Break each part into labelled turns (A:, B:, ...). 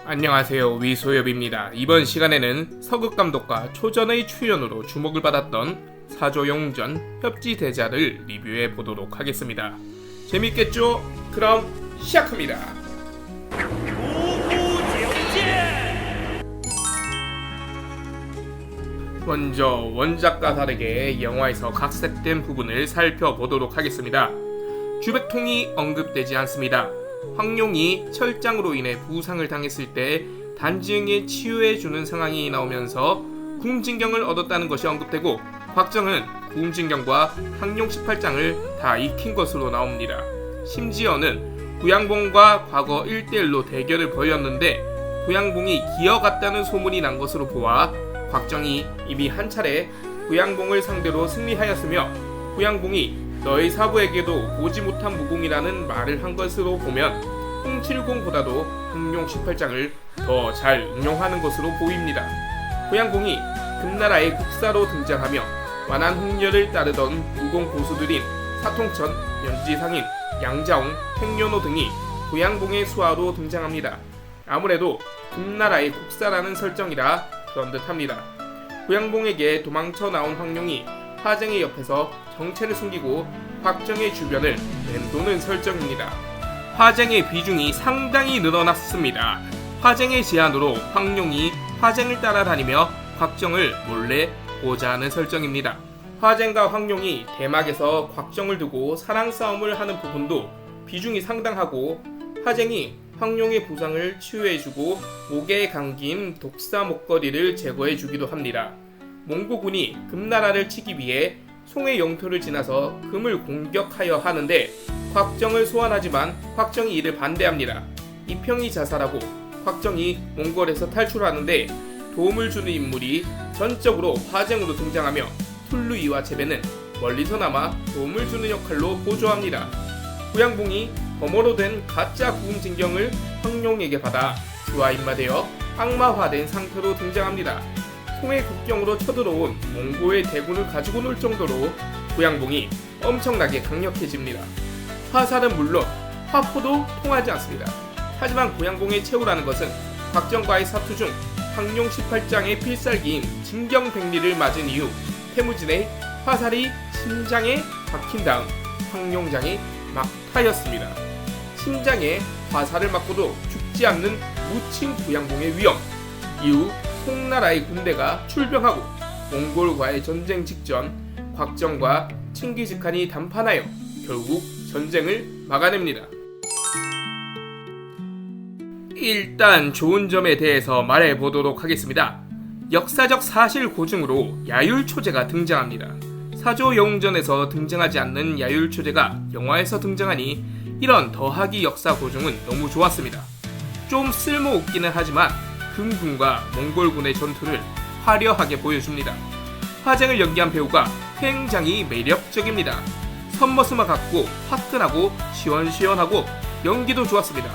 A: 안녕하세요, 위소엽입니다. 이번 시간에는 서극감독과 초전의 출연으로 주목을 받았던 사조용전 협지대자를 리뷰해 보도록 하겠습니다. 재밌겠죠? 그럼 시작합니다. 먼저 원작과 다르게 영화에서 각색된 부분을 살펴보도록 하겠습니다. 주백통이 언급되지 않습니다. 황룡이 철장으로 인해 부상을 당했을 때 단지응에 치유해주는 상황이 나오면서 구음진경을 얻었다는 것이 언급되고, 곽정은 구음진경과 황룡 18장을 다 익힌 것으로 나옵니다. 심지어는 구양봉과 과거 1대1로 대결을 벌였는데 구양봉이 기어갔다는 소문이 난 것으로 보아 곽정이 이미 한 차례 구양봉을 상대로 승리하였으며, 구양봉이 너희 사부에게도 보지 못한 무공이라는 말을 한 것으로 보면 홍칠공보다도 황룡 18장을 더 잘 응용하는 것으로 보입니다. 구양봉이 금나라의 국사로 등장하며 완한 홍렬을 따르던 무공 고수들인 사통천, 연지상인, 양자옹, 행련호 등이 구양봉의 수하로 등장합니다. 아무래도 금나라의 국사라는 설정이라 그런 듯합니다. 구양봉에게 도망쳐 나온 황룡이 화쟁의 옆에서 정체를 숨기고 곽정의 주변을 맴도는 설정입니다. 화쟁의 비중이 상당히 늘어났습니다. 화쟁의 제안으로 황룡이 화쟁을 따라다니며 곽정을 몰래 보자 하는 설정입니다. 화쟁과 황룡이 대막에서 곽정을 두고 사랑 싸움을 하는 부분도 비중이 상당하고, 화쟁이 황룡의 부상을 치유해주고 목에 감긴 독사 목걸이를 제거해주기도 합니다. 몽고군이 금나라를 치기 위해 송의 영토를 지나서 금을 공격하여 하는데 곽정을 소환하지만 곽정이 이를 반대합니다. 이평이 자살하고 곽정이 몽골에서 탈출하는데 도움을 주는 인물이 전적으로 화쟁으로 등장하며 툴루이와 제베는 멀리서나마 도움을 주는 역할로 보조합니다. 구양봉이 범어로 된 가짜 구음진경을 황룡에게 받아 주와 입마되어 악마화된 상태로 등장합니다. 송의 국경으로 쳐들어온 몽고의 대군을 가지고 놀 정도로 구양봉이 엄청나게 강력해집니다. 화살은 물론 화포도 통하지 않습니다. 하지만 구양봉의 최후라는 것은 곽정과의 사투 중 황룡 18장의 필살기인 진경백리를 맞은 이후 태무진의 화살이 심장에 박힌 다음 황룡장이 막타였습니다. 심장에 화살을 맞고도 죽지 않는 무친 구양봉의 위엄, 이후 송나라의 군대가 출병하고 몽골과의 전쟁 직전 곽정과 칭기즈칸이 담판하여 결국 전쟁을 막아냅니다. 일단 좋은 점에 대해서 말해보도록 하겠습니다. 역사적 사실 고증으로 야율초제가 등장합니다. 사조영웅전에서 등장하지 않는 야율초제가 영화에서 등장하니 이런 더하기 역사 고증은 너무 좋았습니다. 좀 쓸모없기는 하지만 금군과 몽골군의 전투를 화려하게 보여줍니다. 화쟁을 연기한 배우가 굉장히 매력적입니다. 선머스마 같고 화끈하고 시원시원하고 연기도 좋았습니다.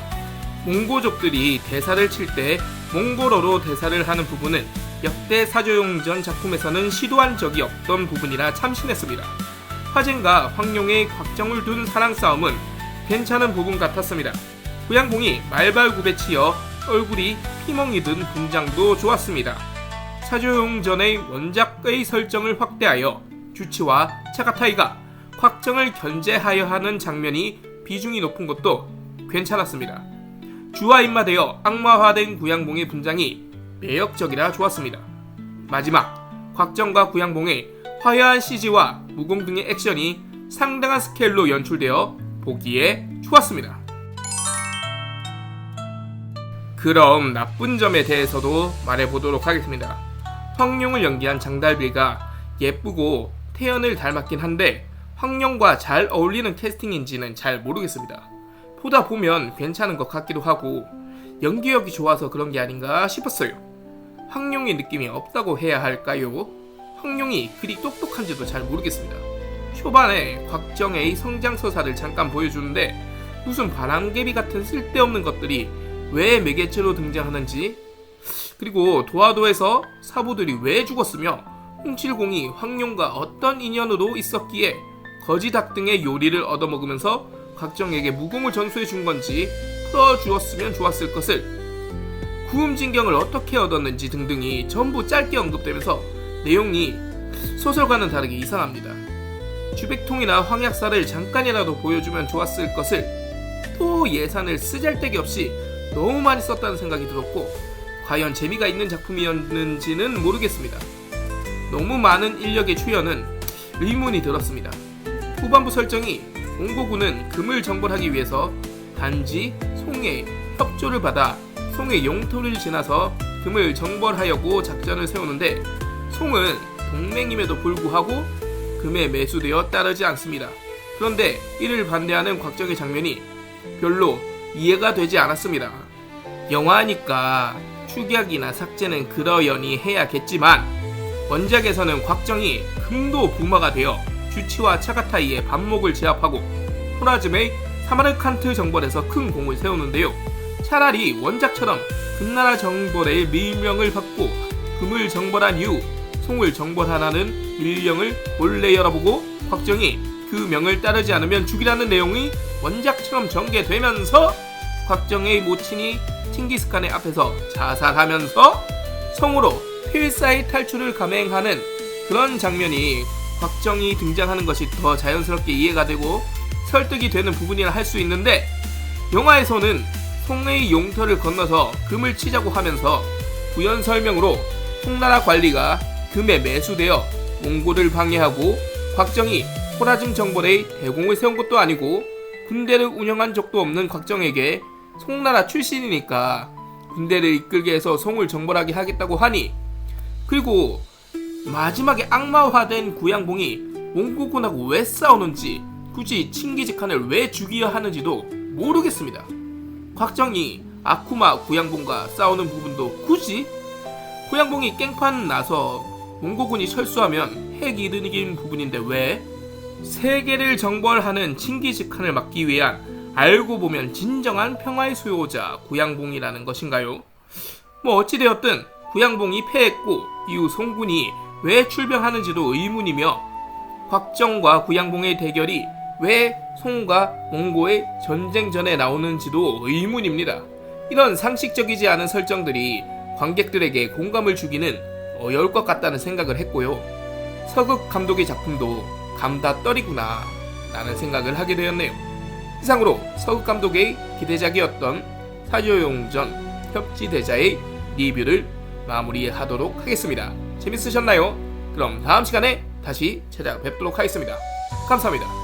A: 몽고족들이 대사를 칠 때 몽골어로 대사를 하는 부분은 역대 사조용전 작품에서는 시도한 적이 없던 부분이라 참신했습니다. 화쟁과 황룡의 곽정을 둔 사랑 싸움은 괜찮은 부분 같았습니다. 구양봉이 말발굽에 치여 얼굴이 피멍이 든 분장도 좋았습니다. 사조용전의 원작의 설정을 확대하여 주치와 차가타이가 곽정을 견제하여 하는 장면이 비중이 높은 것도 괜찮았습니다. 주와 입마되어 악마화된 구양봉의 분장이 매력적이라 좋았습니다. 마지막 곽정과 구양봉의 화려한 CG와 무공 등의 액션이 상당한 스케일로 연출되어 보기에 좋았습니다. 그럼 나쁜 점에 대해서도 말해보도록 하겠습니다. 황룡을 연기한 장달빌가 예쁘고 태연을 닮았긴 한데 황룡과 잘 어울리는 캐스팅인지는 잘 모르겠습니다. 보다 보면 괜찮은 것 같기도 하고 연기력이 좋아서 그런 게 아닌가 싶었어요. 황룡의 느낌이 없다고 해야 할까요? 황룡이 그리 똑똑한지도 잘 모르겠습니다. 초반에 곽정의 성장서사를 잠깐 보여주는데 무슨 바람개비 같은 쓸데없는 것들이 왜 매개체로 등장하는지, 그리고 도하도에서 사부들이 왜 죽었으며 홍칠공이 황룡과 어떤 인연으로 있었기에 거지닭 등의 요리를 얻어먹으면서 곽정에게 무공을 전수해 준 건지 풀어주었으면 좋았을 것을. 구음진경을 어떻게 얻었는지 등등이 전부 짧게 언급되면서 내용이 소설과는 다르게 이상합니다. 주백통이나 황약사를 잠깐이라도 보여주면 좋았을 것을 또 예산을 쓰잘데기 없이 너무 많이 썼다는 생각이 들었고, 과연 재미가 있는 작품이었는지는 모르겠습니다. 너무 많은 인력의 출연은 의문이 들었습니다. 후반부 설정이 몽고군은 금을 정벌하기 위해서 단지 송의 협조를 받아 송의 영토를 지나서 금을 정벌하려고 작전을 세우는데, 송은 동맹임에도 불구하고 금에 매수되어 따르지 않습니다. 그런데 이를 반대하는 곽정의 장면이 별로 이해가 되지 않았습니다. 영화니까 축약이나 삭제는 그러려니 해야겠지만, 원작에서는 곽정이 금도 부마가 되어 주치와 차가타이의 반목을 제압하고 호라즘의 사마르칸트 정벌에서 큰 공을 세우는데요. 차라리 원작처럼 금나라 정벌의 밀명을 받고 금을 정벌한 이후 송을 정벌하라는 밀령을 몰래 열어보고 곽정이 그 명을 따르지 않으면 죽이라는 내용이 원작처럼 전개되면서 곽정의 모친이 칭기스칸의 앞에서 자살하면서 성으로 필사의 탈출을 감행하는 그런 장면이 곽정이 등장하는 것이 더 자연스럽게 이해가 되고 설득이 되는 부분이라 할 수 있는데, 영화에서는 송의 용터를 건너서 금을 치자고 하면서 부연 설명으로 송나라 관리가 금에 매수되어 몽고를 방해하고 곽정이 호라즘 정벌의 대공을 세운 것도 아니고 군대를 운영한 적도 없는 곽정에게 송나라 출신이니까 군대를 이끌게 해서 송을 정벌하게 하겠다고 하니, 그리고 마지막에 악마화된 구양봉이 몽고군하고 왜 싸우는지, 굳이 칭기즈칸을 왜 죽여야 하는지도 모르겠습니다. 곽정이 아쿠마 구양봉과 싸우는 부분도 굳이? 구양봉이 깽판 나서 몽고군이 철수하면 핵 이득인 부분인데 왜? 세계를 정벌하는 칭기즈칸을 막기 위한 알고 보면 진정한 평화의 수요자 구양봉이라는 것인가요? 뭐 어찌되었든 구양봉이 패했고 이후 송군이 왜 출병하는지도 의문이며, 곽정과 구양봉의 대결이 왜 송과 몽고의 전쟁전에 나오는지도 의문입니다. 이런 상식적이지 않은 설정들이 관객들에게 공감을 주기는 어려울 것 같다는 생각을 했고요. 서극 감독의 작품도 감다 떨이구나 라는 생각을 하게 되었네요. 이상으로 서극 감독의 기대작이었던 사조용전 협지대자의 리뷰를 마무리하도록 하겠습니다. 재밌으셨나요? 그럼 다음 시간에 다시 찾아뵙도록 하겠습니다. 감사합니다.